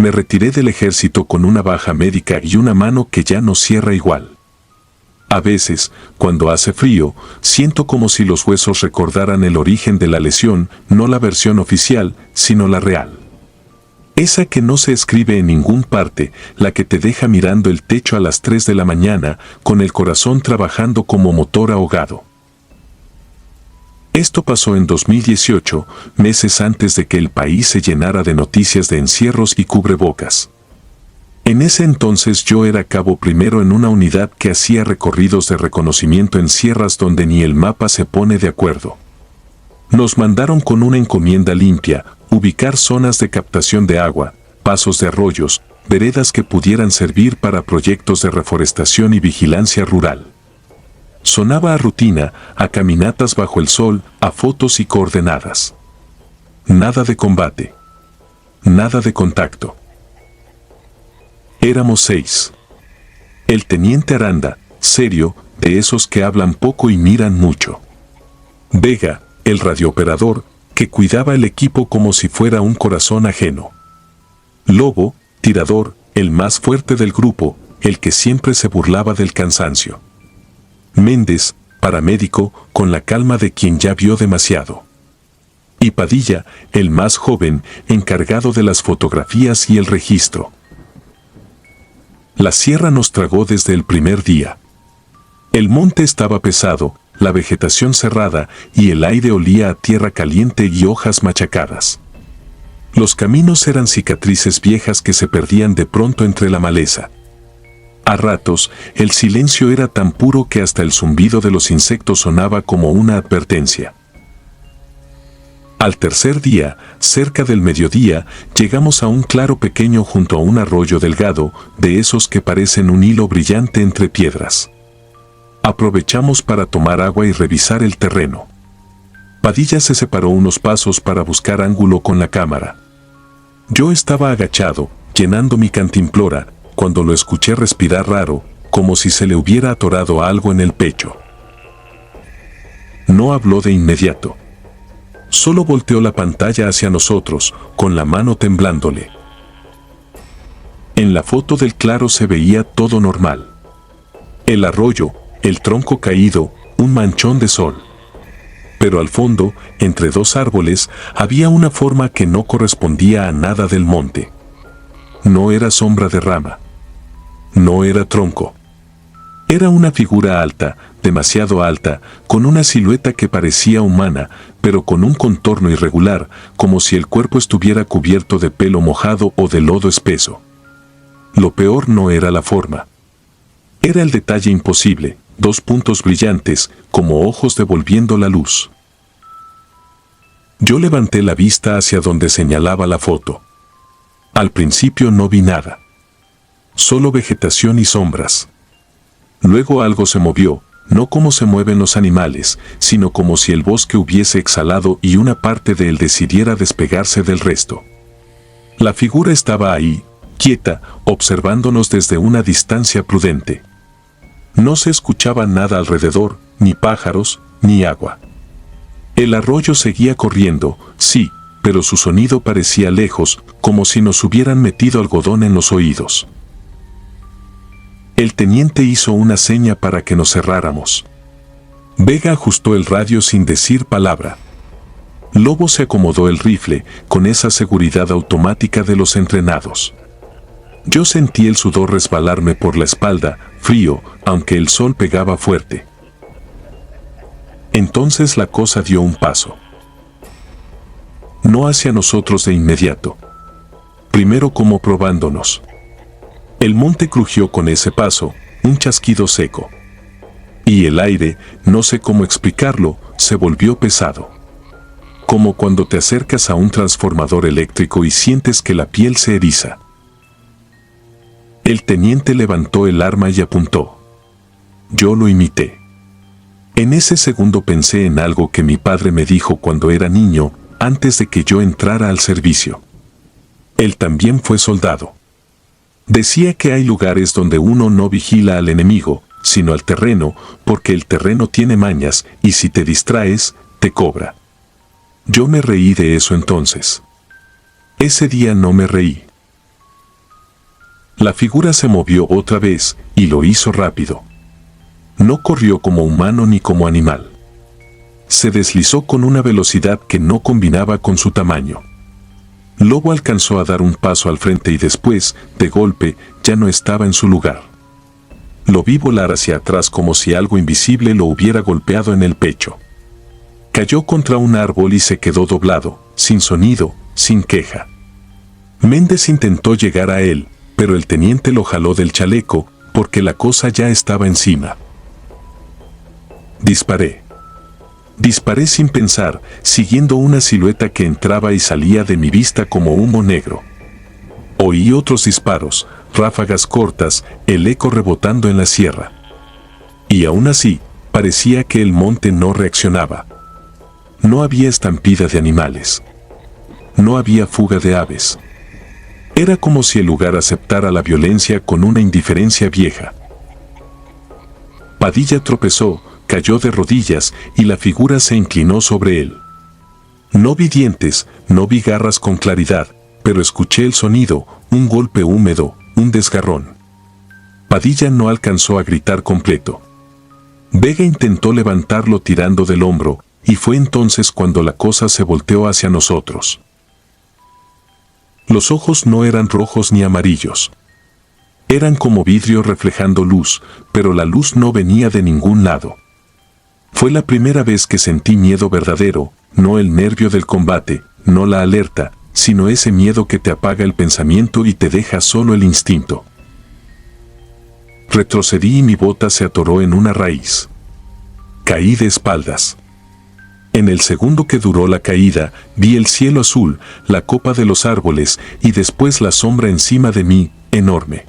Me retiré del ejército con una baja médica y una mano que ya no cierra igual. A veces, cuando hace frío, siento como si los huesos recordaran el origen de la lesión, no la versión oficial, sino la real. Esa que no se escribe en ningún parte, la que te deja mirando el techo a las 3 de la mañana, con el corazón trabajando como motor ahogado. Esto pasó en 2018, meses antes de que el país se llenara de noticias de encierros y cubrebocas. En ese entonces yo era cabo primero en una unidad que hacía recorridos de reconocimiento en sierras donde ni el mapa se pone de acuerdo. Nos mandaron con una encomienda limpia, ubicar zonas de captación de agua, pasos de arroyos, veredas que pudieran servir para proyectos de reforestación y vigilancia rural. Sonaba a rutina, a caminatas bajo el sol, a fotos y coordenadas. Nada de combate. Nada de contacto. Éramos 6. El teniente Aranda, serio, de esos que hablan poco y miran mucho. Vega, el radiooperador, que cuidaba el equipo como si fuera un corazón ajeno. Lobo, tirador, el más fuerte del grupo, el que siempre se burlaba del cansancio. Méndez, paramédico, con la calma de quien ya vio demasiado. Y Padilla, el más joven, encargado de las fotografías y el registro. La sierra nos tragó desde el primer día. El monte estaba pesado, la vegetación cerrada y el aire olía a tierra caliente y hojas machacadas. Los caminos eran cicatrices viejas que se perdían de pronto entre la maleza. A ratos, el silencio era tan puro que hasta el zumbido de los insectos sonaba como una advertencia. Al tercer día, cerca del mediodía, llegamos a un claro pequeño junto a un arroyo delgado, de esos que parecen un hilo brillante entre piedras. Aprovechamos para tomar agua y revisar el terreno. Padilla se separó unos pasos para buscar ángulo con la cámara. Yo estaba agachado, llenando mi cantimplora, cuando lo escuché respirar raro, como si se le hubiera atorado algo en el pecho. No habló de inmediato. Solo volteó la pantalla hacia nosotros, con la mano temblándole. En la foto del claro se veía todo normal. El arroyo, el tronco caído, un manchón de sol. Pero al fondo, entre dos árboles, había una forma que no correspondía a nada del monte. No era sombra de rama. No era tronco. Era una figura alta, demasiado alta, con una silueta que parecía humana, pero con un contorno irregular, como si el cuerpo estuviera cubierto de pelo mojado o de lodo espeso. Lo peor no era la forma. Era el detalle imposible, 2 puntos brillantes, como ojos devolviendo la luz. Yo levanté la vista hacia donde señalaba la foto. Al principio no vi nada. Solo vegetación y sombras. Luego algo se movió, no como se mueven los animales, sino como si el bosque hubiese exhalado y una parte de él decidiera despegarse del resto. La figura estaba ahí, quieta, observándonos desde una distancia prudente. No se escuchaba nada alrededor, ni pájaros, ni agua. El arroyo seguía corriendo, sí, pero su sonido parecía lejos, como si nos hubieran metido algodón en los oídos. El teniente hizo una seña para que nos cerráramos. Vega ajustó el radio sin decir palabra. Lobo se acomodó el rifle, con esa seguridad automática de los entrenados. Yo sentí el sudor resbalarme por la espalda, frío, aunque el sol pegaba fuerte. Entonces la cosa dio un paso. No hacia nosotros de inmediato. Primero como probándonos. El monte crujió con ese paso, un chasquido seco. Y el aire, no sé cómo explicarlo, se volvió pesado. Como cuando te acercas a un transformador eléctrico y sientes que la piel se eriza. El teniente levantó el arma y apuntó. Yo lo imité. En ese segundo pensé en algo que mi padre me dijo cuando era niño, antes de que yo entrara al servicio. Él también fue soldado. Decía que hay lugares donde uno no vigila al enemigo, sino al terreno, porque el terreno tiene mañas y si te distraes, te cobra. Yo me reí de eso entonces. Ese día no me reí. La figura se movió otra vez y lo hizo rápido. No corrió como humano ni como animal. Se deslizó con una velocidad que no combinaba con su tamaño. Lobo alcanzó a dar un paso al frente y después, de golpe, ya no estaba en su lugar. Lo vi volar hacia atrás como si algo invisible lo hubiera golpeado en el pecho. Cayó contra un árbol y se quedó doblado, sin sonido, sin queja. Méndez intentó llegar a él, pero el teniente lo jaló del chaleco, porque la cosa ya estaba encima. Disparé. Disparé sin pensar, siguiendo una silueta que entraba y salía de mi vista como humo negro. Oí otros disparos, ráfagas cortas, el eco rebotando en la sierra. Y aún así, parecía que el monte no reaccionaba. No había estampida de animales. No había fuga de aves. Era como si el lugar aceptara la violencia con una indiferencia vieja. Padilla tropezó, cayó de rodillas y la figura se inclinó sobre él. No vi dientes, no vi garras con claridad, pero escuché el sonido, un golpe húmedo, un desgarrón. Padilla no alcanzó a gritar completo. Vega intentó levantarlo tirando del hombro, y fue entonces cuando la cosa se volteó hacia nosotros. Los ojos no eran rojos ni amarillos. Eran como vidrio reflejando luz, pero la luz no venía de ningún lado. Fue la primera vez que sentí miedo verdadero, no el nervio del combate, no la alerta, sino ese miedo que te apaga el pensamiento y te deja solo el instinto. Retrocedí y mi bota se atoró en una raíz. Caí de espaldas. En el segundo que duró la caída, vi el cielo azul, la copa de los árboles y después la sombra encima de mí, enorme.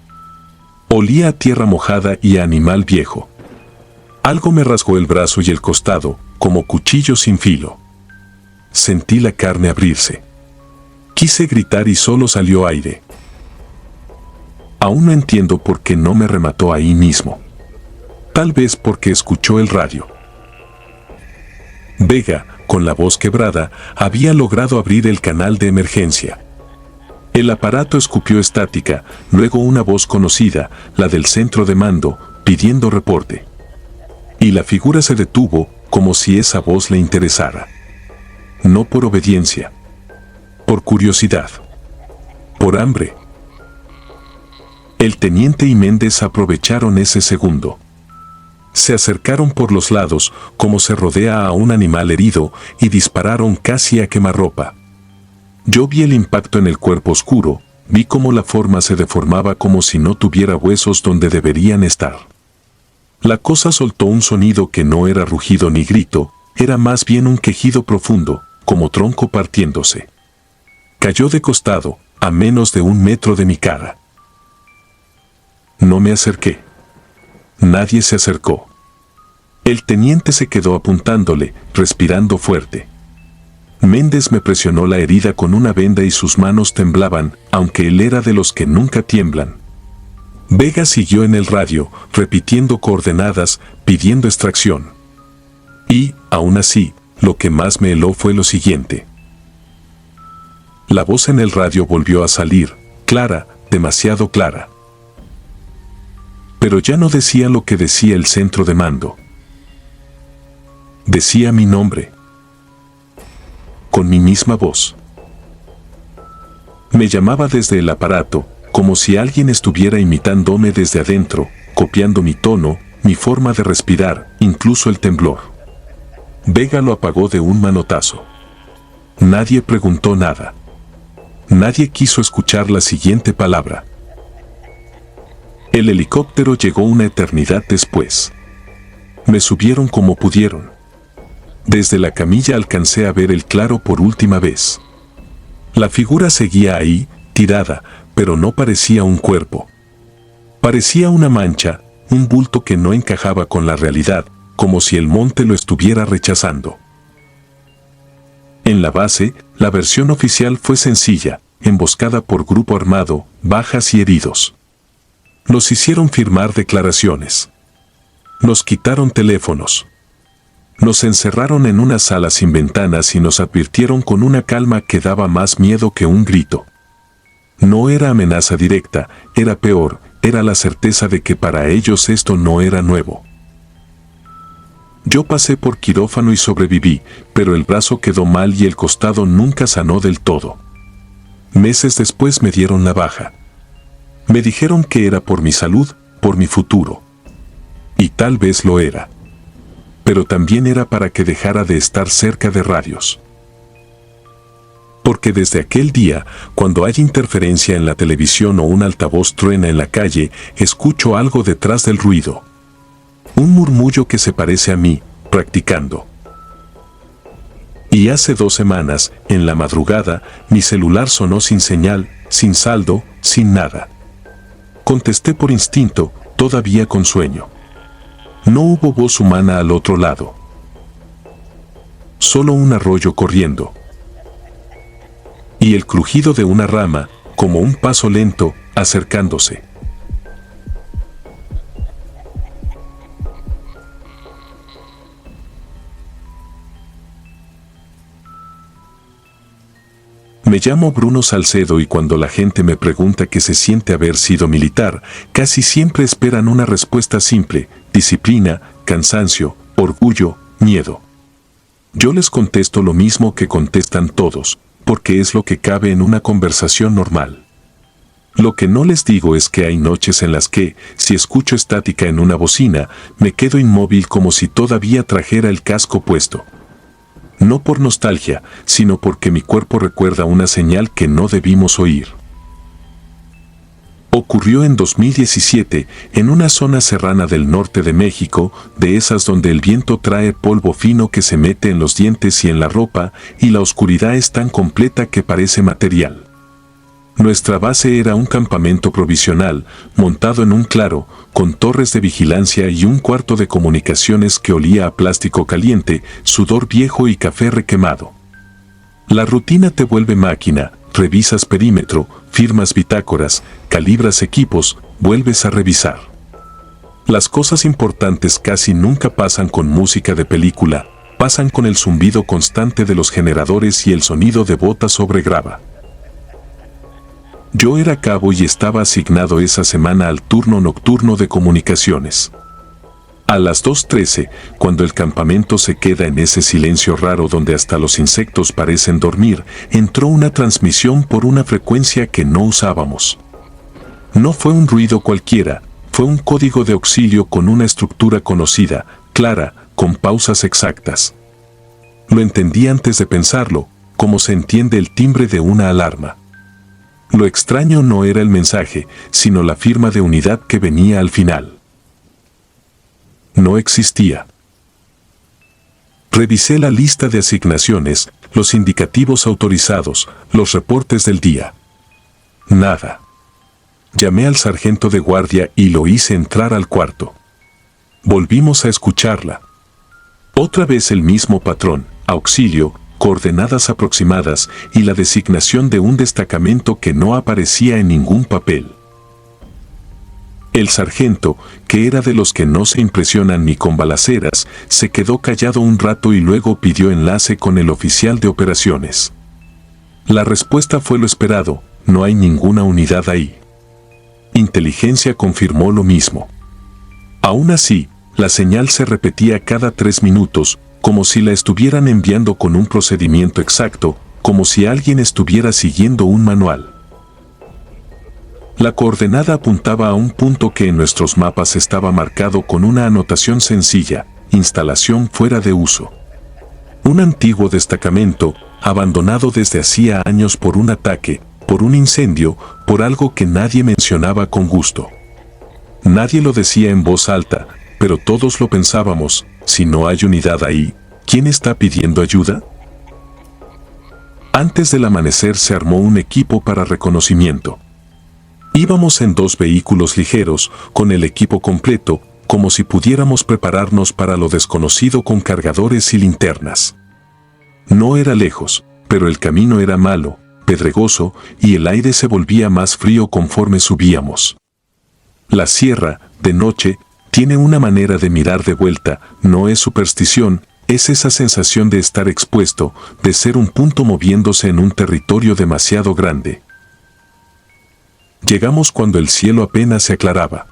Olía a tierra mojada y a animal viejo. Algo me rasgó el brazo y el costado, como cuchillo sin filo. Sentí la carne abrirse. Quise gritar y solo salió aire. Aún no entiendo por qué no me remató ahí mismo. Tal vez porque escuchó el radio. Vega, con la voz quebrada, había logrado abrir el canal de emergencia. El aparato escupió estática, luego una voz conocida, la del centro de mando, pidiendo reporte. Y la figura se detuvo, como si esa voz le interesara. No por obediencia. Por curiosidad. Por hambre. El teniente y Méndez aprovecharon ese segundo. Se acercaron por los lados, como se rodea a un animal herido, y dispararon casi a quemarropa. Yo vi el impacto en el cuerpo oscuro, vi cómo la forma se deformaba como si no tuviera huesos donde deberían estar. La cosa soltó un sonido que no era rugido ni grito, era más bien un quejido profundo, como tronco partiéndose. Cayó de costado, a menos de 1 metro de mi cara. No me acerqué. Nadie se acercó. El teniente se quedó apuntándole, respirando fuerte. Méndez me presionó la herida con una venda y sus manos temblaban, aunque él era de los que nunca tiemblan. Vega siguió en el radio, repitiendo coordenadas, pidiendo extracción. Y, aún así, lo que más me heló fue lo siguiente. La voz en el radio volvió a salir, clara, demasiado clara. Pero ya no decía lo que decía el centro de mando. Decía mi nombre. Con mi misma voz. Me llamaba desde el aparato, como si alguien estuviera imitándome desde adentro, copiando mi tono, mi forma de respirar, incluso el temblor. Vega lo apagó de un manotazo. Nadie preguntó nada. Nadie quiso escuchar la siguiente palabra. El helicóptero llegó una eternidad después. Me subieron como pudieron. Desde la camilla alcancé a ver el claro por última vez. La figura seguía ahí, tirada, pero no parecía un cuerpo. Parecía una mancha, un bulto que no encajaba con la realidad, como si el monte lo estuviera rechazando. En la base, la versión oficial fue sencilla, emboscada por grupo armado, bajas y heridos. Nos hicieron firmar declaraciones. Nos quitaron teléfonos. Nos encerraron en una sala sin ventanas y nos advirtieron con una calma que daba más miedo que un grito. No era amenaza directa, era peor, era la certeza de que para ellos esto no era nuevo. Yo pasé por quirófano y sobreviví, pero el brazo quedó mal y el costado nunca sanó del todo. Meses después me dieron la baja. Me dijeron que era por mi salud, por mi futuro. Y tal vez lo era. Pero también era para que dejara de estar cerca de radios. Porque desde aquel día, cuando hay interferencia en la televisión o un altavoz truena en la calle, escucho algo detrás del ruido. Un murmullo que se parece a mí, practicando. Y hace 2 semanas, en la madrugada, mi celular sonó sin señal, sin saldo, sin nada. Contesté por instinto, todavía con sueño. No hubo voz humana al otro lado. Solo un arroyo corriendo. Y el crujido de una rama, como un paso lento, acercándose. Me llamo Bruno Salcedo y cuando la gente me pregunta qué se siente haber sido militar, casi siempre esperan una respuesta simple: disciplina, cansancio, orgullo, miedo. Yo les contesto lo mismo que contestan todos, porque es lo que cabe en una conversación normal. Lo que no les digo es que hay noches en las que, si escucho estática en una bocina, me quedo inmóvil como si todavía trajera el casco puesto. No por nostalgia, sino porque mi cuerpo recuerda una señal que no debimos oír. Ocurrió en 2017, en una zona serrana del norte de México, de esas donde el viento trae polvo fino que se mete en los dientes y en la ropa, y la oscuridad es tan completa que parece material. Nuestra base era un campamento provisional, montado en un claro, con torres de vigilancia y un cuarto de comunicaciones que olía a plástico caliente, sudor viejo y café requemado. La rutina te vuelve máquina, revisas perímetro, firmas bitácoras, calibras equipos, vuelves a revisar. Las cosas importantes casi nunca pasan con música de película, pasan con el zumbido constante de los generadores y el sonido de botas sobre grava. Yo era cabo y estaba asignado esa semana al turno nocturno de comunicaciones. A las 2:13, cuando el campamento se queda en ese silencio raro donde hasta los insectos parecen dormir, entró una transmisión por una frecuencia que no usábamos. No fue un ruido cualquiera, fue un código de auxilio con una estructura conocida, clara, con pausas exactas. Lo entendí antes de pensarlo, como se entiende el timbre de una alarma. Lo extraño no era el mensaje, sino la firma de unidad que venía al final. No existía. Revisé la lista de asignaciones, los indicativos autorizados, los reportes del día. Nada. Llamé al sargento de guardia y lo hice entrar al cuarto. Volvimos a escucharla. Otra vez el mismo patrón: auxilio, coordenadas aproximadas y la designación de un destacamento que no aparecía en ningún papel. El sargento, que era de los que no se impresionan ni con balaceras, se quedó callado un rato y luego pidió enlace con el oficial de operaciones. La respuesta fue lo esperado: no hay ninguna unidad ahí. Inteligencia confirmó lo mismo. Aún así, la señal se repetía cada 3 minutos, como si la estuvieran enviando con un procedimiento exacto, como si alguien estuviera siguiendo un manual. La coordenada apuntaba a un punto que en nuestros mapas estaba marcado con una anotación sencilla: instalación fuera de uso. Un antiguo destacamento, abandonado desde hacía años por un ataque, por un incendio, por algo que nadie mencionaba con gusto. Nadie lo decía en voz alta, pero todos lo pensábamos: si no hay unidad ahí, ¿quién está pidiendo ayuda? Antes del amanecer se armó un equipo para reconocimiento. Íbamos en 2 vehículos ligeros, con el equipo completo, como si pudiéramos prepararnos para lo desconocido con cargadores y linternas. No era lejos, pero el camino era malo, pedregoso, y el aire se volvía más frío conforme subíamos. La sierra, de noche, tiene una manera de mirar de vuelta, no es superstición, es esa sensación de estar expuesto, de ser un punto moviéndose en un territorio demasiado grande. Llegamos cuando el cielo apenas se aclaraba.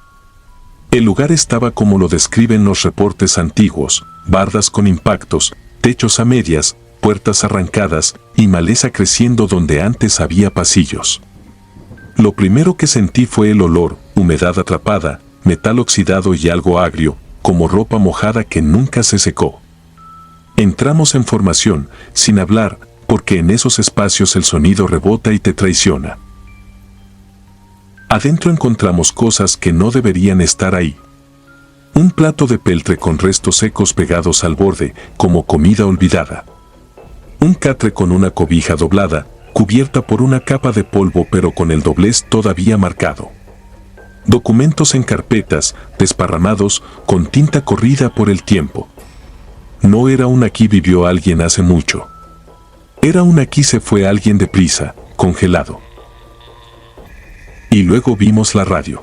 El lugar estaba como lo describen los reportes antiguos, bardas con impactos, techos a medias, puertas arrancadas y maleza creciendo donde antes había pasillos. Lo primero que sentí fue el olor, humedad atrapada, metal oxidado y algo agrio, como ropa mojada que nunca se secó. Entramos en formación, sin hablar, porque en esos espacios el sonido rebota y te traiciona. Adentro encontramos cosas que no deberían estar ahí. Un plato de peltre con restos secos pegados al borde, como comida olvidada. Un catre con una cobija doblada, cubierta por una capa de polvo pero con el doblez todavía marcado. Documentos en carpetas, desparramados, con tinta corrida por el tiempo. No era un aquí vivió alguien hace mucho. Era un aquí se fue alguien deprisa, congelado. Y luego vimos la radio.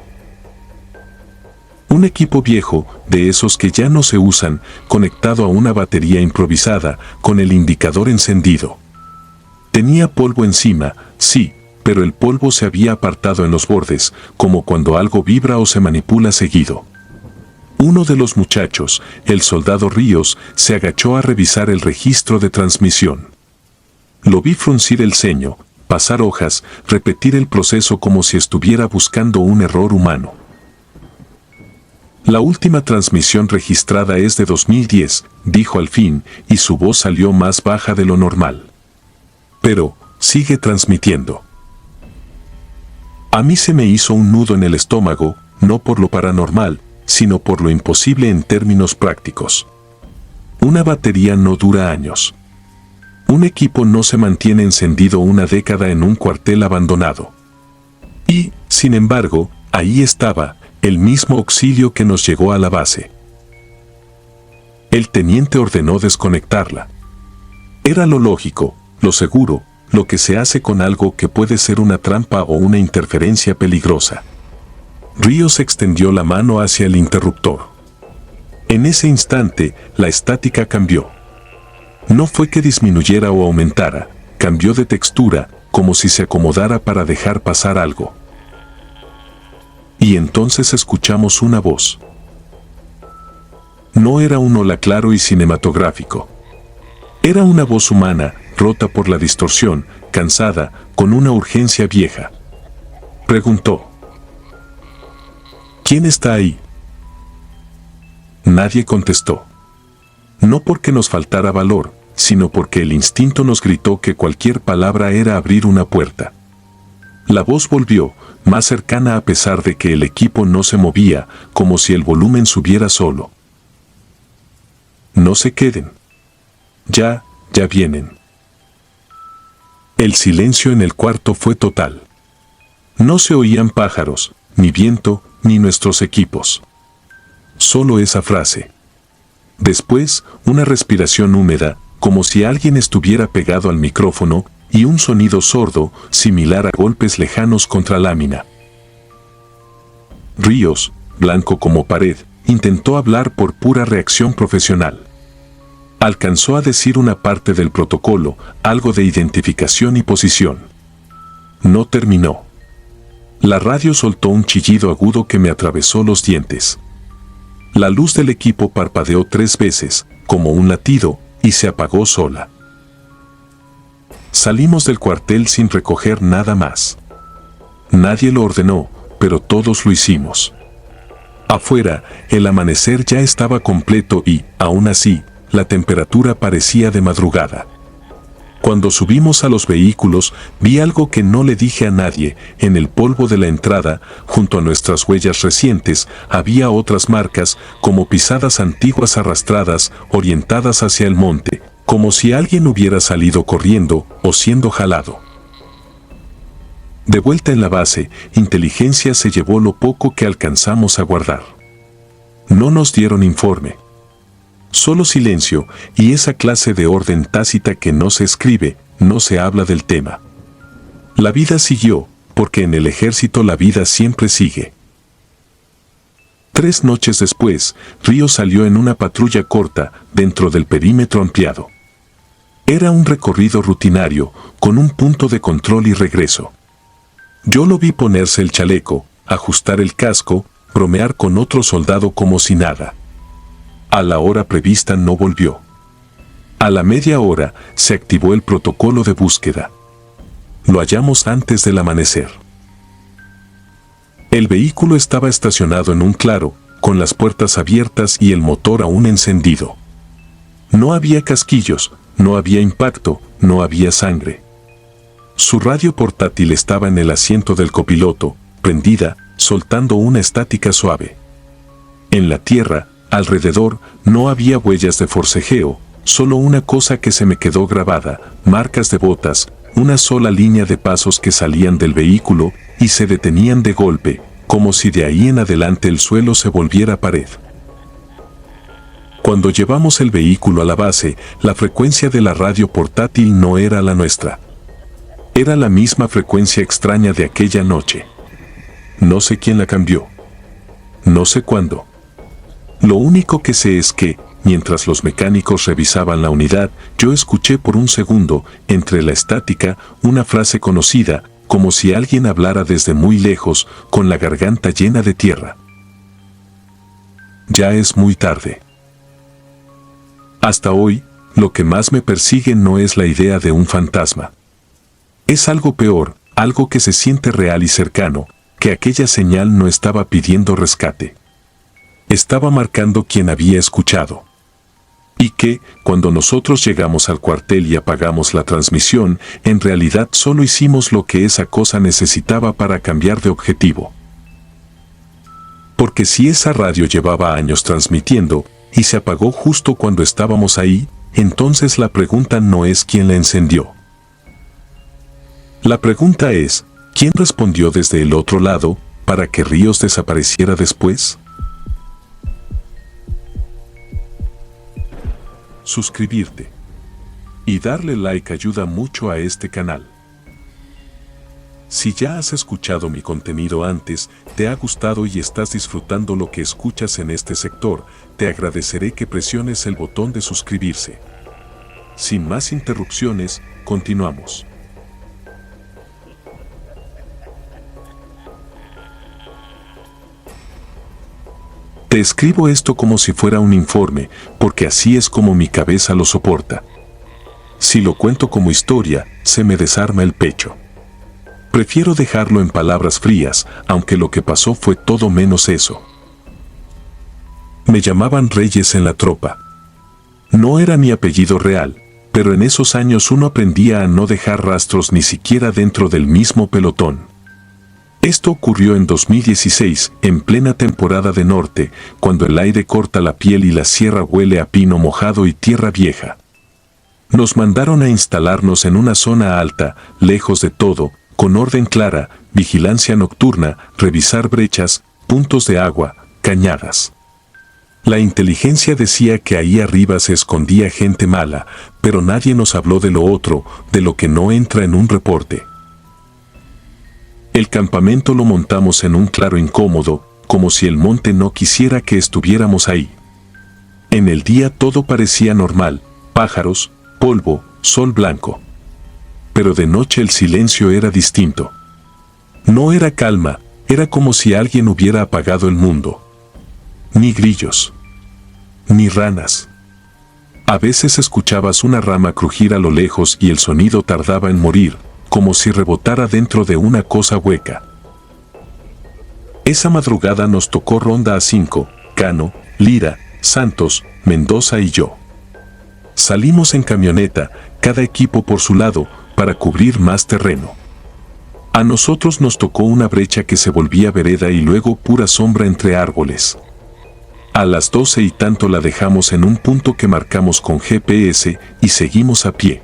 Un equipo viejo, de esos que ya no se usan, conectado a una batería improvisada, con el indicador encendido. Tenía polvo encima, sí, pero el polvo se había apartado en los bordes, como cuando algo vibra o se manipula seguido. Uno de los muchachos, el soldado Ríos, se agachó a revisar el registro de transmisión. Lo vi fruncir el ceño, pasar hojas, repetir el proceso como si estuviera buscando un error humano. La última transmisión registrada es de 2010, dijo al fin, y su voz salió más baja de lo normal. Pero, sigue transmitiendo. A mí se me hizo un nudo en el estómago, no por lo paranormal, sino por lo imposible en términos prácticos. Una batería no dura años. Un equipo no se mantiene encendido una década en un cuartel abandonado. Y, sin embargo, ahí estaba, el mismo auxilio que nos llegó a la base. El teniente ordenó desconectarla. Era lo lógico, lo seguro, lo que se hace con algo que puede ser una trampa o una interferencia peligrosa. Ríos extendió la mano hacia el interruptor. En ese instante, la estática cambió. No fue que disminuyera o aumentara, cambió de textura, como si se acomodara para dejar pasar algo. Y entonces escuchamos una voz. No era un hola claro y cinematográfico. Era una voz humana, rota por la distorsión, cansada, con una urgencia vieja. Preguntó: ¿quién está ahí? Nadie contestó. No porque nos faltara valor, sino porque el instinto nos gritó que cualquier palabra era abrir una puerta. La voz volvió, más cercana a pesar de que el equipo no se movía, como si el volumen subiera solo. No se queden. Ya vienen. El silencio en el cuarto fue total. No se oían pájaros, ni viento, ni nuestros equipos. Solo esa frase. Después, una respiración húmeda, como si alguien estuviera pegado al micrófono, y un sonido sordo, similar a golpes lejanos contra lámina. Ríos, blanco como pared, intentó hablar por pura reacción profesional. Alcanzó a decir una parte del protocolo, algo de identificación y posición. No terminó. La radio soltó un chillido agudo que me atravesó los dientes. La luz del equipo parpadeó 3 veces, como un latido, y se apagó sola. Salimos del cuartel sin recoger nada más. Nadie lo ordenó, pero todos lo hicimos. Afuera, el amanecer ya estaba completo y, aún así, la temperatura parecía de madrugada. Cuando subimos a los vehículos, vi algo que no le dije a nadie. En el polvo de la entrada, junto a nuestras huellas recientes, había otras marcas, como pisadas antiguas arrastradas, orientadas hacia el monte, como si alguien hubiera salido corriendo o siendo jalado. De vuelta en la base, inteligencia se llevó lo poco que alcanzamos a guardar. No nos dieron informe. Solo silencio y esa clase de orden tácita que no se escribe, no se habla del tema. La vida siguió, porque en el ejército la vida siempre sigue. 3 noches después, Río salió en una patrulla corta, dentro del perímetro ampliado. Era un recorrido rutinario, con un punto de control y regreso. Yo lo vi ponerse el chaleco, ajustar el casco, bromear con otro soldado como si nada. A la hora prevista no volvió. A la media hora se activó el protocolo de búsqueda. Lo hallamos antes del amanecer. El vehículo estaba estacionado en un claro, con las puertas abiertas y el motor aún encendido. No había casquillos, no había impacto, no había sangre. Su radio portátil estaba en el asiento del copiloto, prendida, soltando una estática suave. En la tierra, alrededor, no había huellas de forcejeo, solo una cosa que se me quedó grabada, marcas de botas, una sola línea de pasos que salían del vehículo y se detenían de golpe, como si de ahí en adelante el suelo se volviera pared. Cuando llevamos el vehículo a la base, la frecuencia de la radio portátil no era la nuestra. Era la misma frecuencia extraña de aquella noche. No sé quién la cambió. No sé cuándo. Lo único que sé es que, mientras los mecánicos revisaban la unidad, yo escuché por un segundo, entre la estática, una frase conocida, como si alguien hablara desde muy lejos, con la garganta llena de tierra. Ya es muy tarde. Hasta hoy, lo que más me persigue no es la idea de un fantasma. Es algo peor, algo que se siente real y cercano, que aquella señal no estaba pidiendo rescate. Estaba marcando quien había escuchado. Y que, cuando nosotros llegamos al cuartel y apagamos la transmisión, en realidad solo hicimos lo que esa cosa necesitaba para cambiar de objetivo. Porque si esa radio llevaba años transmitiendo, y se apagó justo cuando estábamos ahí, entonces la pregunta no es quién la encendió. La pregunta es, ¿quién respondió desde el otro lado, para que Ríos desapareciera después? Suscribirte y darle like ayuda mucho a este canal. Si ya has escuchado mi contenido antes, te ha gustado y estás disfrutando lo que escuchas en este sector, te agradeceré que presiones el botón de suscribirse. Sin más interrupciones, continuamos. Te escribo esto como si fuera un informe, porque así es como mi cabeza lo soporta. Si lo cuento como historia, se me desarma el pecho. Prefiero dejarlo en palabras frías, aunque lo que pasó fue todo menos eso. Me llamaban Reyes en la tropa. No era mi apellido real, pero en esos años uno aprendía a no dejar rastros ni siquiera dentro del mismo pelotón. Esto ocurrió en 2016, en plena temporada de norte, cuando el aire corta la piel y la sierra huele a pino mojado y tierra vieja. Nos mandaron a instalarnos en una zona alta, lejos de todo, con orden clara, vigilancia nocturna, revisar brechas, puntos de agua, cañadas. La inteligencia decía que ahí arriba se escondía gente mala, pero nadie nos habló de lo otro, de lo que no entra en un reporte. El campamento lo montamos en un claro incómodo, como si el monte no quisiera que estuviéramos ahí. En el día todo parecía normal, pájaros, polvo, sol blanco. Pero de noche el silencio era distinto. No era calma, era como si alguien hubiera apagado el mundo. Ni grillos. Ni ranas. A veces escuchabas una rama crujir a lo lejos y el sonido tardaba en morir, como si rebotara dentro de una cosa hueca. Esa madrugada nos tocó ronda a 5, Cano, Lira, Santos, Mendoza y yo. Salimos en camioneta, cada equipo por su lado, para cubrir más terreno. A nosotros nos tocó una brecha que se volvía vereda y luego pura sombra entre árboles. A las 12 y tanto la dejamos en un punto que marcamos con GPS y seguimos a pie.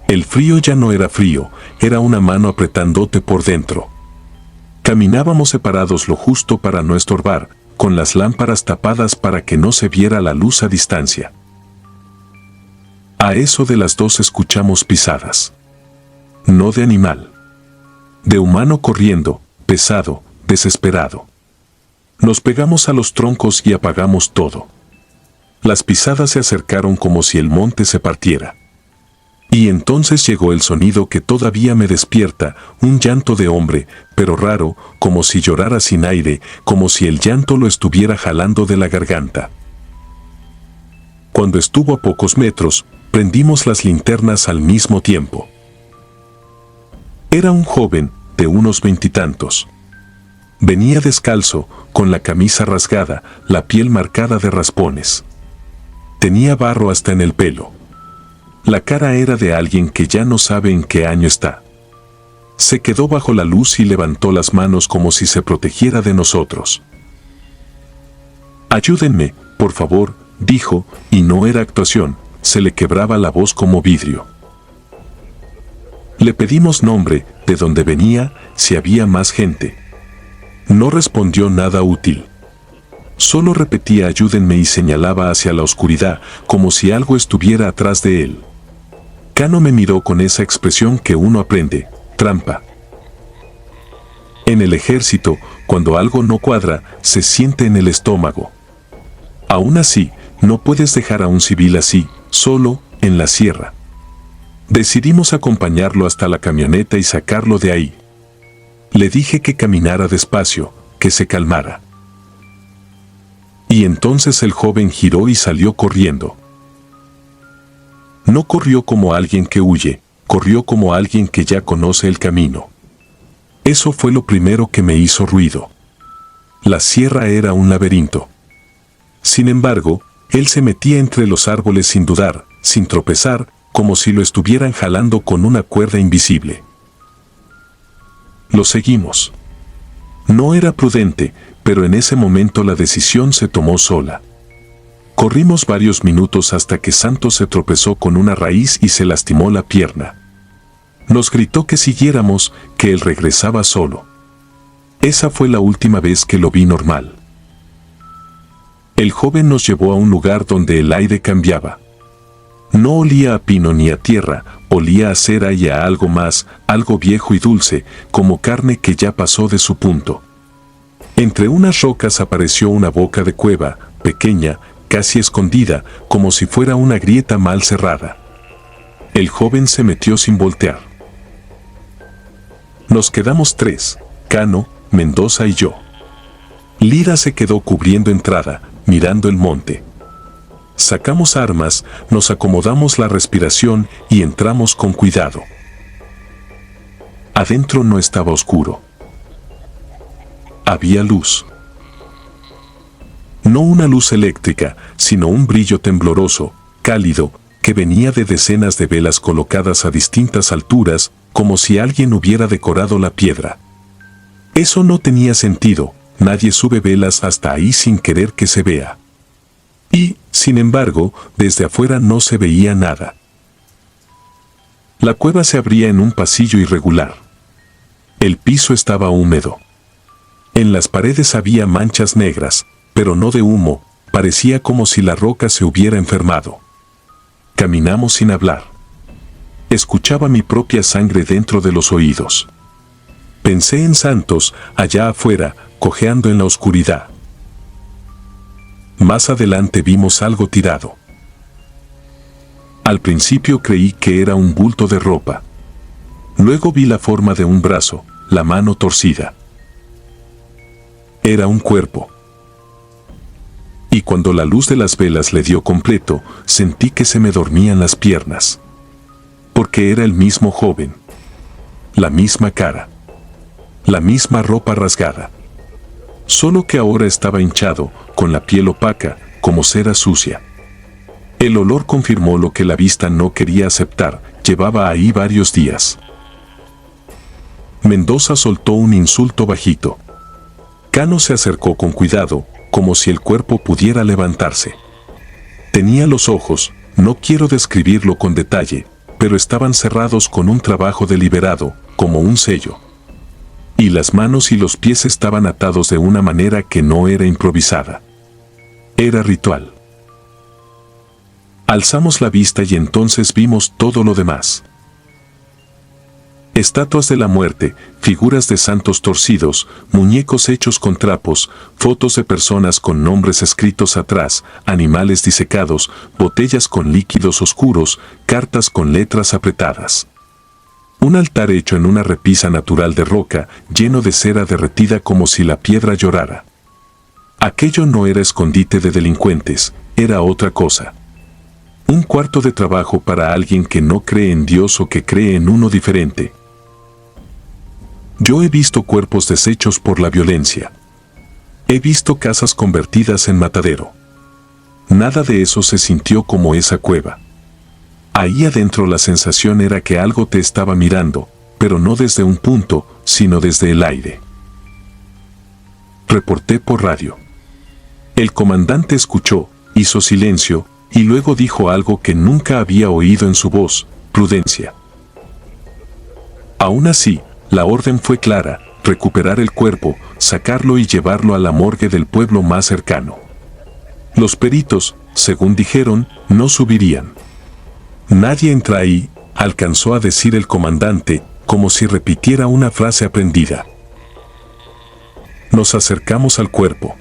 El frío ya no era frío, era una mano apretándote por dentro. Caminábamos separados lo justo para no estorbar, con las lámparas tapadas para que no se viera la luz a distancia. A eso de las 2 escuchamos pisadas. No de animal. De humano corriendo, pesado, desesperado. Nos pegamos a los troncos y apagamos todo. Las pisadas se acercaron como si el monte se partiera. Y entonces llegó el sonido que todavía me despierta, un llanto de hombre, pero raro, como si llorara sin aire, como si el llanto lo estuviera jalando de la garganta. Cuando estuvo a pocos metros, prendimos las linternas al mismo tiempo. Era un joven, de unos 20 y tantos. Venía descalzo, con la camisa rasgada, la piel marcada de raspones. Tenía barro hasta en el pelo. La cara era de alguien que ya no sabe en qué año está. Se quedó bajo la luz y levantó las manos como si se protegiera de nosotros. «Ayúdenme, por favor», dijo, y no era actuación, se le quebraba la voz como vidrio. Le pedimos nombre, de dónde venía, si había más gente. No respondió nada útil. Solo repetía «ayúdenme» y señalaba hacia la oscuridad, como si algo estuviera atrás de él. Cano me miró con esa expresión que uno aprende, trampa. En el ejército, cuando algo no cuadra, se siente en el estómago. Aún así, no puedes dejar a un civil así, solo, en la sierra. Decidimos acompañarlo hasta la camioneta y sacarlo de ahí. Le dije que caminara despacio, que se calmara. Y entonces el joven giró y salió corriendo. No corrió como alguien que huye, corrió como alguien que ya conoce el camino. Eso fue lo primero que me hizo ruido. La sierra era un laberinto. Sin embargo, él se metía entre los árboles sin dudar, sin tropezar, como si lo estuvieran jalando con una cuerda invisible. Lo seguimos. No era prudente, pero en ese momento la decisión se tomó sola. Corrimos varios minutos hasta que Santos se tropezó con una raíz y se lastimó la pierna. Nos gritó que siguiéramos, que él regresaba solo. Esa fue la última vez que lo vi normal. El joven nos llevó a un lugar donde el aire cambiaba. No olía a pino ni a tierra, olía a cera y a algo más, algo viejo y dulce, como carne que ya pasó de su punto. Entre unas rocas apareció una boca de cueva, pequeña, casi escondida, como si fuera una grieta mal cerrada. El joven se metió sin voltear. Nos quedamos tres, Cano, Mendoza y yo. Lira se quedó cubriendo entrada, mirando el monte. Sacamos armas, nos acomodamos la respiración y entramos con cuidado. Adentro no estaba oscuro. Había luz. No una luz eléctrica, sino un brillo tembloroso, cálido, que venía de decenas de velas colocadas a distintas alturas, como si alguien hubiera decorado la piedra. Eso no tenía sentido, nadie sube velas hasta ahí sin querer que se vea. Y, sin embargo, desde afuera no se veía nada. La cueva se abría en un pasillo irregular. El piso estaba húmedo. En las paredes había manchas negras, pero no de humo, parecía como si la roca se hubiera enfermado. Caminamos sin hablar. Escuchaba mi propia sangre dentro de los oídos. Pensé en Santos, allá afuera, cojeando en la oscuridad. Más adelante vimos algo tirado. Al principio creí que era un bulto de ropa. Luego vi la forma de un brazo, la mano torcida. Era un cuerpo. Y cuando la luz de las velas le dio completo, sentí que se me dormían las piernas. Porque era el mismo joven. La misma cara. La misma ropa rasgada. Solo que ahora estaba hinchado, con la piel opaca, como cera sucia. El olor confirmó lo que la vista no quería aceptar, llevaba ahí varios días. Mendoza soltó un insulto bajito. Cano se acercó con cuidado, como si el cuerpo pudiera levantarse. Tenía los ojos, no quiero describirlo con detalle, pero estaban cerrados con un trabajo deliberado, como un sello. Y las manos y los pies estaban atados de una manera que no era improvisada. Era ritual. Alzamos la vista y entonces vimos todo lo demás. Estatuas de la muerte, figuras de santos torcidos, muñecos hechos con trapos, fotos de personas con nombres escritos atrás, animales disecados, botellas con líquidos oscuros, cartas con letras apretadas. Un altar hecho en una repisa natural de roca, lleno de cera derretida como si la piedra llorara. Aquello no era escondite de delincuentes, era otra cosa. Un cuarto de trabajo para alguien que no cree en Dios o que cree en uno diferente. Yo he visto cuerpos deshechos por la violencia. He visto casas convertidas en matadero. Nada de eso se sintió como esa cueva. Ahí adentro la sensación era que algo te estaba mirando, pero no desde un punto, sino desde el aire. Reporté por radio. El comandante escuchó, hizo silencio, y luego dijo algo que nunca había oído en su voz: prudencia. Aún así, la orden fue clara: recuperar el cuerpo, sacarlo y llevarlo a la morgue del pueblo más cercano. Los peritos, según dijeron, no subirían. Nadie entra ahí, alcanzó a decir el comandante, como si repitiera una frase aprendida. Nos acercamos al cuerpo.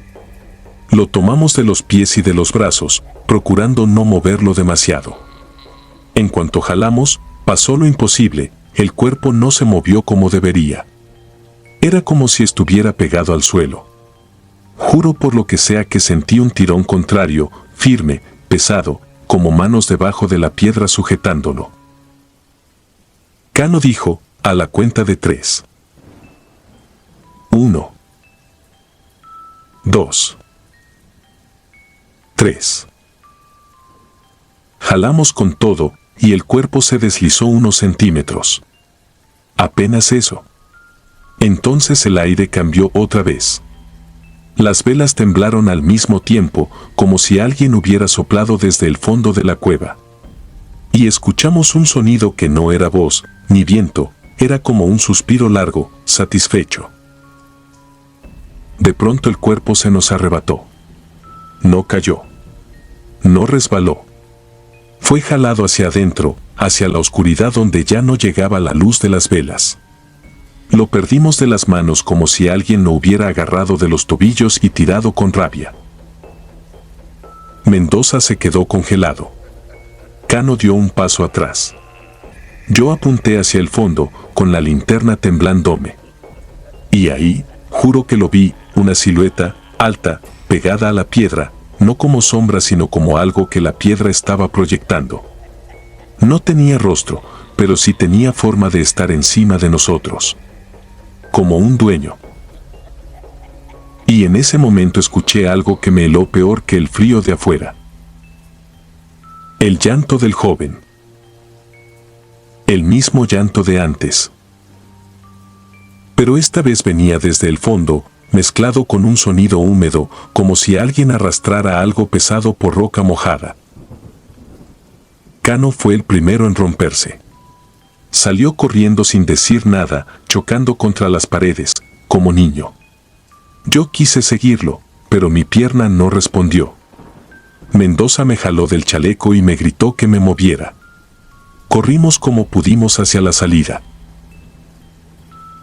Lo tomamos de los pies y de los brazos, procurando no moverlo demasiado. En cuanto jalamos, pasó lo imposible: el cuerpo no se movió como debería. Era como si estuviera pegado al suelo. Juro por lo que sea que sentí un tirón contrario, firme, pesado, como manos debajo de la piedra sujetándolo. Cano dijo, a la cuenta de 3. 1, 2, 3. Jalamos con todo, y el cuerpo se deslizó unos centímetros. Apenas eso. Entonces el aire cambió otra vez. Las velas temblaron al mismo tiempo, como si alguien hubiera soplado desde el fondo de la cueva. Y escuchamos un sonido que no era voz, ni viento, era como un suspiro largo, satisfecho. De pronto el cuerpo se nos arrebató. No cayó. No resbaló. Fue jalado hacia adentro, hacia la oscuridad donde ya no llegaba la luz de las velas. Lo perdimos de las manos como si alguien lo hubiera agarrado de los tobillos y tirado con rabia. Mendoza se quedó congelado. Cano dio un paso atrás. Yo apunté hacia el fondo, con la linterna temblándome. Y ahí, juro que lo vi, una silueta, alta, pegada a la piedra, no como sombra sino como algo que la piedra estaba proyectando. No tenía rostro, pero sí tenía forma de estar encima de nosotros. Como un dueño. Y en ese momento escuché algo que me heló peor que el frío de afuera. El llanto del joven. El mismo llanto de antes. Pero esta vez venía desde el fondo, mezclado con un sonido húmedo, como si alguien arrastrara algo pesado por roca mojada. Cano fue el primero en romperse. Salió corriendo sin decir nada, chocando contra las paredes, como niño. Yo quise seguirlo, pero mi pierna no respondió. Mendoza me jaló del chaleco y me gritó que me moviera. Corrimos como pudimos hacia la salida.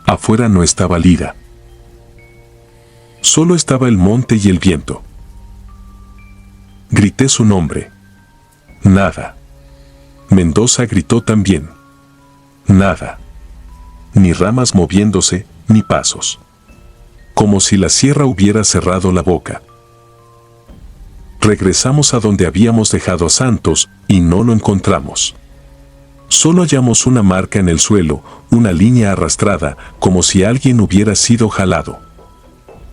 Afuera no estaba Lira. Solo estaba el monte y el viento. Grité su nombre. Nada. Mendoza gritó también. Nada. Ni ramas moviéndose, ni pasos. Como si la sierra hubiera cerrado la boca. Regresamos a donde habíamos dejado a Santos y no lo encontramos. Solo hallamos una marca en el suelo, una línea arrastrada, como si alguien hubiera sido jalado.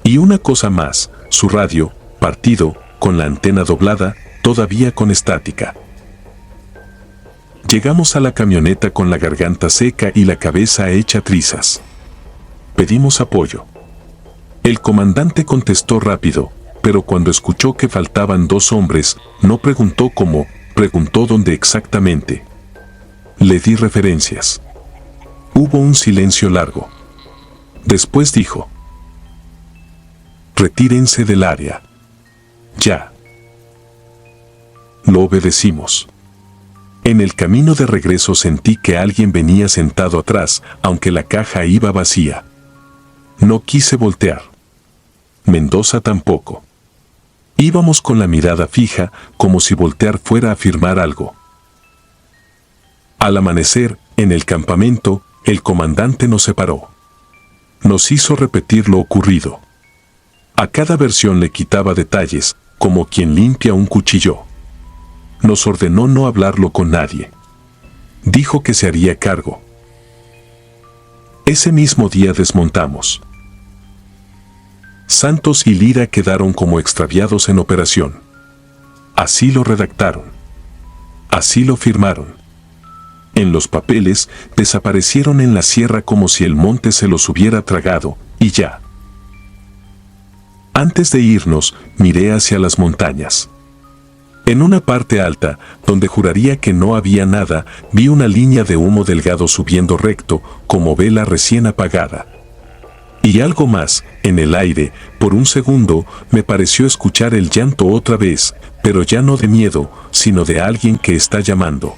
Y una cosa más, su radio, partido, con la antena doblada, todavía con estática. Llegamos a la camioneta con la garganta seca y la cabeza hecha trizas. Pedimos apoyo. El comandante contestó rápido, pero cuando escuchó que faltaban 2 hombres, no preguntó cómo, preguntó dónde exactamente. Le di referencias. Hubo un silencio largo. Después dijo: retírense del área. Ya. Lo obedecimos. En el camino de regreso sentí que alguien venía sentado atrás, aunque la caja iba vacía. No quise voltear. Mendoza tampoco. Íbamos con la mirada fija, como si voltear fuera a afirmar algo. Al amanecer, en el campamento, el comandante nos separó. Nos hizo repetir lo ocurrido. A cada versión le quitaba detalles, como quien limpia un cuchillo. Nos ordenó no hablarlo con nadie. Dijo que se haría cargo. Ese mismo día desmontamos. Santos y Lira quedaron como extraviados en operación. Así lo redactaron. Así lo firmaron. En los papeles desaparecieron en la sierra como si el monte se los hubiera tragado, y ya. Antes de irnos, miré hacia las montañas. En una parte alta, donde juraría que no había nada, vi una línea de humo delgado subiendo recto, como vela recién apagada. Y algo más, en el aire, por un segundo, me pareció escuchar el llanto otra vez, pero ya no de miedo, sino de alguien que está llamando.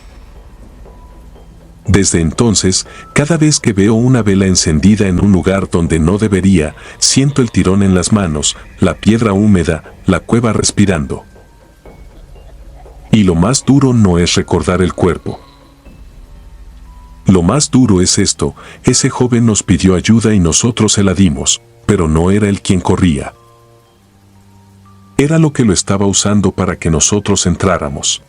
Desde entonces, cada vez que veo una vela encendida en un lugar donde no debería, siento el tirón en las manos, la piedra húmeda, la cueva respirando. Y lo más duro no es recordar el cuerpo. Lo más duro es esto: ese joven nos pidió ayuda y nosotros se la dimos, pero no era él quien corría. Era lo que lo estaba usando para que nosotros entráramos.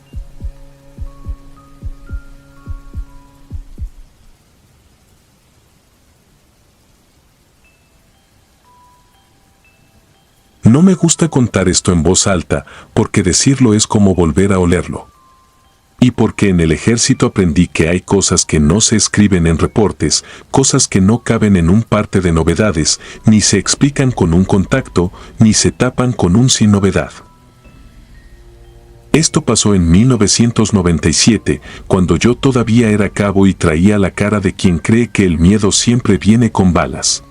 No me gusta contar esto en voz alta, porque decirlo es como volver a olerlo. Y porque en el ejército aprendí que hay cosas que no se escriben en reportes, cosas que no caben en un parte de novedades, ni se explican con un contacto, ni se tapan con un sin novedad. Esto pasó en 1997, cuando yo todavía era cabo y traía la cara de quien cree que el miedo siempre viene con balas.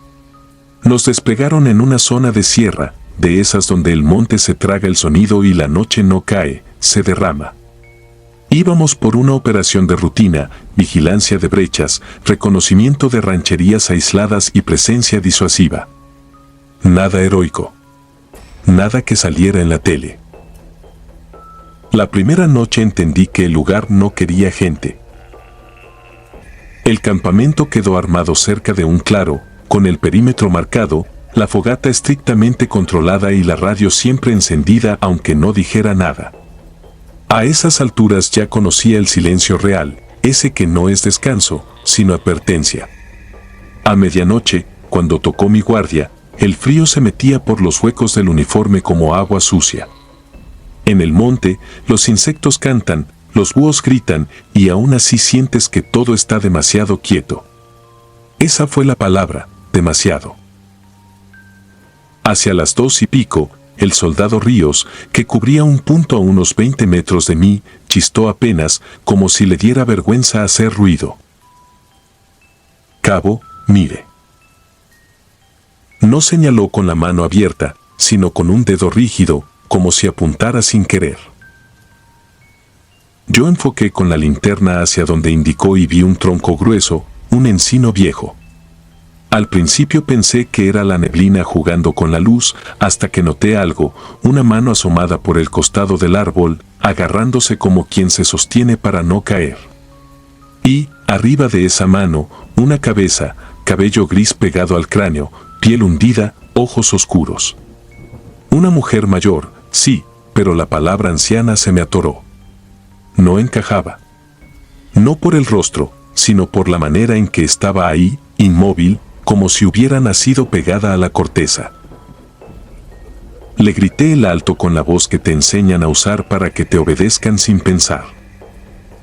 Nos desplegaron en una zona de sierra, de esas donde el monte se traga el sonido y la noche no cae, se derrama. Íbamos por una operación de rutina, vigilancia de brechas, reconocimiento de rancherías aisladas y presencia disuasiva. Nada heroico. Nada que saliera en la tele. La primera noche entendí que el lugar no quería gente. El campamento quedó armado cerca de un claro, con el perímetro marcado, la fogata estrictamente controlada y la radio siempre encendida aunque no dijera nada. A esas alturas ya conocía el silencio real, ese que no es descanso, sino advertencia. A medianoche, cuando tocó mi guardia, el frío se metía por los huecos del uniforme como agua sucia. En el monte, los insectos cantan, los búhos gritan, y aún así sientes que todo está demasiado quieto. Esa fue la palabra, demasiado. Hacia las 2:00, el soldado Ríos, que cubría un punto a unos 20 metros de mí, chistó apenas, como si le diera vergüenza hacer ruido. Cabo, mire. No señaló con la mano abierta, sino con un dedo rígido, como si apuntara sin querer. Yo enfoqué con la linterna hacia donde indicó y vi un tronco grueso, un encino viejo. Al principio pensé que era la neblina jugando con la luz, hasta que noté algo, una mano asomada por el costado del árbol, agarrándose como quien se sostiene para no caer. Y, arriba de esa mano, una cabeza, cabello gris pegado al cráneo, piel hundida, ojos oscuros. Una mujer mayor, sí, pero la palabra anciana se me atoró. No encajaba. No por el rostro, sino por la manera en que estaba ahí, inmóvil, como si hubiera nacido pegada a la corteza. Le grité el alto con la voz que te enseñan a usar para que te obedezcan sin pensar.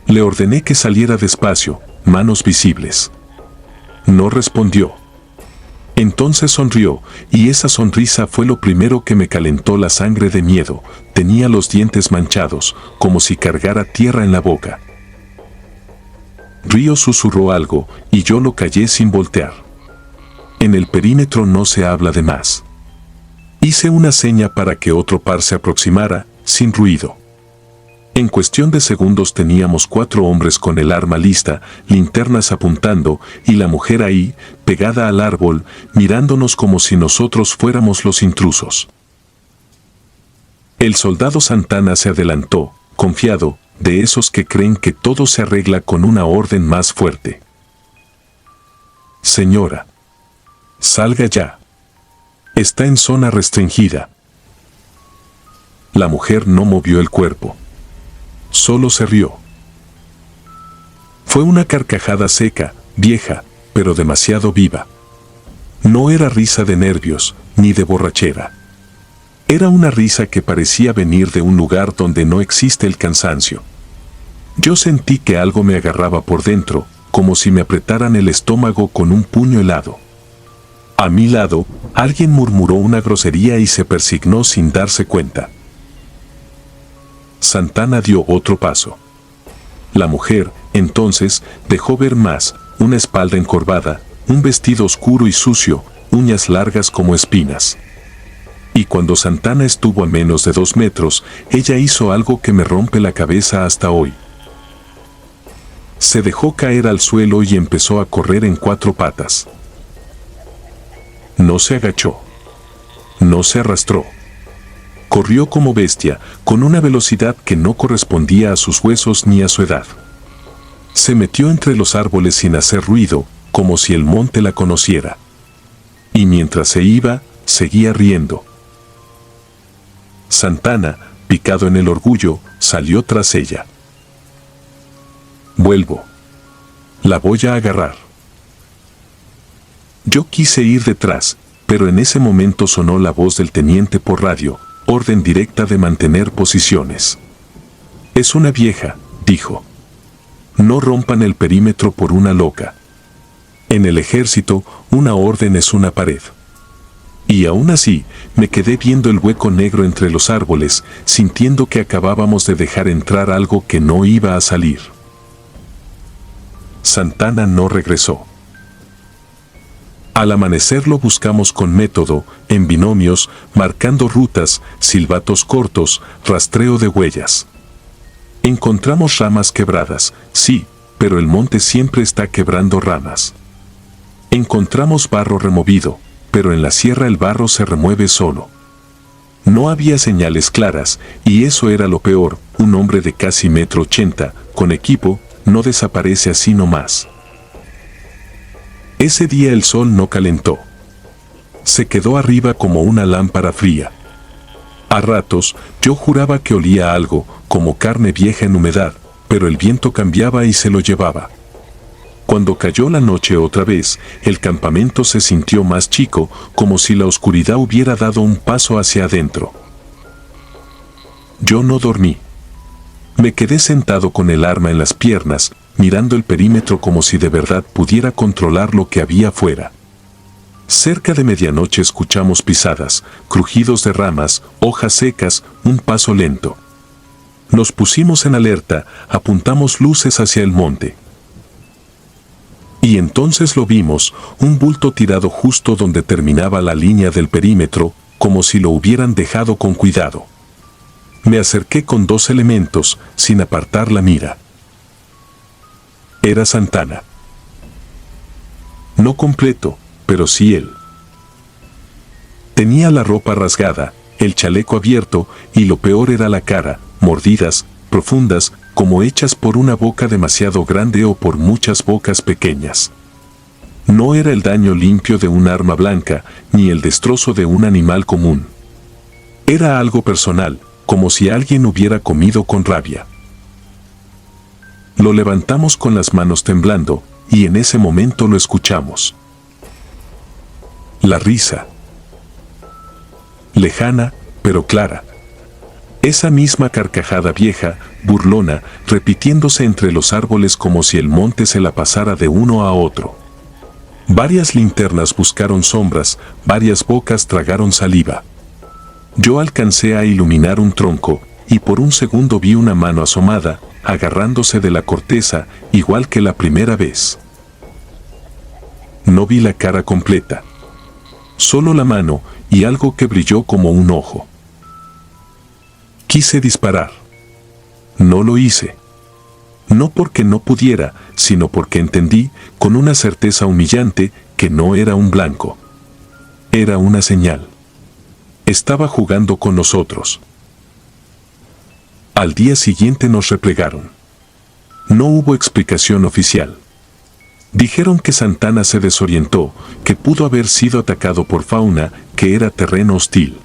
Le ordené que saliera despacio, manos visibles. No respondió. Entonces sonrió, y esa sonrisa fue lo primero que me calentó la sangre de miedo. Tenía los dientes manchados, como si cargara tierra en la boca. Ríos susurró algo, y yo lo callé sin voltear. En el perímetro no se habla de más. Hice una seña para que otro par se aproximara, sin ruido. En cuestión de segundos teníamos 4 hombres con el arma lista, linternas apuntando, y la mujer ahí, pegada al árbol, mirándonos como si nosotros fuéramos los intrusos. El soldado Santana se adelantó, confiado, de esos que creen que todo se arregla con una orden más fuerte. Señora, salga ya. Está en zona restringida. La mujer no movió el cuerpo. Solo se rió. Fue una carcajada seca, vieja, pero demasiado viva. No era risa de nervios, ni de borrachera. Era una risa que parecía venir de un lugar donde no existe el cansancio. Yo sentí que algo me agarraba por dentro, como si me apretaran el estómago con un puño helado. A mi lado, alguien murmuró una grosería y se persignó sin darse cuenta. Santana dio otro paso. La mujer, entonces, dejó ver más, una espalda encorvada, un vestido oscuro y sucio, uñas largas como espinas. Y cuando Santana estuvo a menos de 2 metros, ella hizo algo que me rompe la cabeza hasta hoy. Se dejó caer al suelo y empezó a correr en 4 patas. No se agachó. No se arrastró. Corrió como bestia, con una velocidad que no correspondía a sus huesos ni a su edad. Se metió entre los árboles sin hacer ruido, como si el monte la conociera. Y mientras se iba, seguía riendo. Santana, picado en el orgullo, salió tras ella. Vuelvo. La voy a agarrar. Yo quise ir detrás, pero en ese momento sonó la voz del teniente por radio, orden directa de mantener posiciones. Es una vieja, dijo. No rompan el perímetro por una loca. En el ejército, una orden es una pared. Y aún así, me quedé viendo el hueco negro entre los árboles, sintiendo que acabábamos de dejar entrar algo que no iba a salir. Santana no regresó. Al amanecer lo buscamos con método, en binomios, marcando rutas, silbatos cortos, rastreo de huellas. Encontramos ramas quebradas, sí, pero el monte siempre está quebrando ramas. Encontramos barro removido, pero en la sierra el barro se remueve solo. No había señales claras, y eso era lo peor, un hombre de casi 1,80 m, con equipo, no desaparece así nomás. Ese día el sol no calentó. Se quedó arriba como una lámpara fría. A ratos, yo juraba que olía algo, como carne vieja en humedad, pero el viento cambiaba y se lo llevaba. Cuando cayó la noche otra vez, el campamento se sintió más chico, como si la oscuridad hubiera dado un paso hacia adentro. Yo no dormí. Me quedé sentado con el arma en las piernas, mirando el perímetro como si de verdad pudiera controlar lo que había fuera. Cerca de medianoche escuchamos pisadas, crujidos de ramas, hojas secas, un paso lento. Nos pusimos en alerta, apuntamos luces hacia el monte. Y entonces lo vimos, un bulto tirado justo donde terminaba la línea del perímetro, como si lo hubieran dejado con cuidado. Me acerqué con 2 elementos, sin apartar la mira. Era Santana. No completo, pero sí él. Tenía la ropa rasgada, el chaleco abierto, y lo peor era la cara, mordidas, profundas, como hechas por una boca demasiado grande o por muchas bocas pequeñas. No era el daño limpio de un arma blanca, ni el destrozo de un animal común. Era algo personal, como si alguien hubiera comido con rabia. Lo levantamos con las manos temblando, y en ese momento lo escuchamos. La risa. Lejana, pero clara. Esa misma carcajada vieja, burlona, repitiéndose entre los árboles como si el monte se la pasara de uno a otro. Varias linternas buscaron sombras, varias bocas tragaron saliva. Yo alcancé a iluminar un tronco, y por un segundo vi una mano asomada, agarrándose de la corteza, igual que la primera vez. No vi la cara completa. Solo la mano, y algo que brilló como un ojo. Quise disparar. No lo hice. No porque no pudiera, sino porque entendí, con una certeza humillante, que no era un blanco. Era una señal. Estaba jugando con nosotros. Al día siguiente nos replegaron. No hubo explicación oficial. Dijeron que Santana se desorientó, que pudo haber sido atacado por fauna, que era terreno hostil.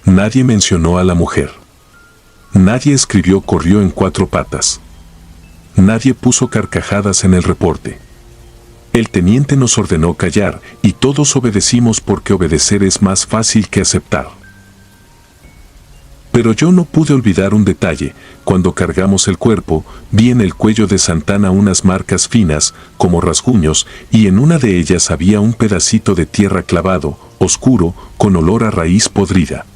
Nadie mencionó a la mujer. Nadie escribió corrió en 4 patas. Nadie puso carcajadas en el reporte. El teniente nos ordenó callar y todos obedecimos porque obedecer es más fácil que aceptar. Pero yo no pude olvidar un detalle. Cuando cargamos el cuerpo, vi en el cuello de Santana unas marcas finas, como rasguños, y en una de ellas había un pedacito de tierra clavado, oscuro, con olor a raíz podrida.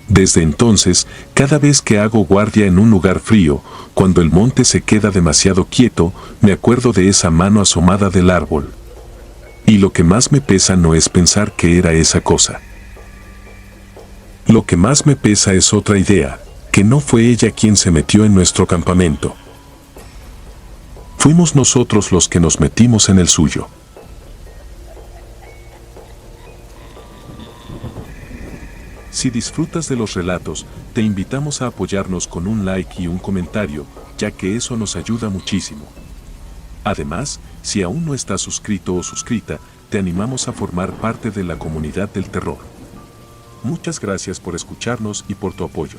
Desde entonces, cada vez que hago guardia en un lugar frío, cuando el monte se queda demasiado quieto, me acuerdo de esa mano asomada del árbol. Y lo que más me pesa no es pensar que era esa cosa. Lo que más me pesa es otra idea, que no fue ella quien se metió en nuestro campamento. Fuimos nosotros los que nos metimos en el suyo. Si disfrutas de los relatos, te invitamos a apoyarnos con un like y un comentario, ya que eso nos ayuda muchísimo. Además, si aún no estás suscrito o suscrita, te animamos a formar parte de la comunidad del terror. Muchas gracias por escucharnos y por tu apoyo.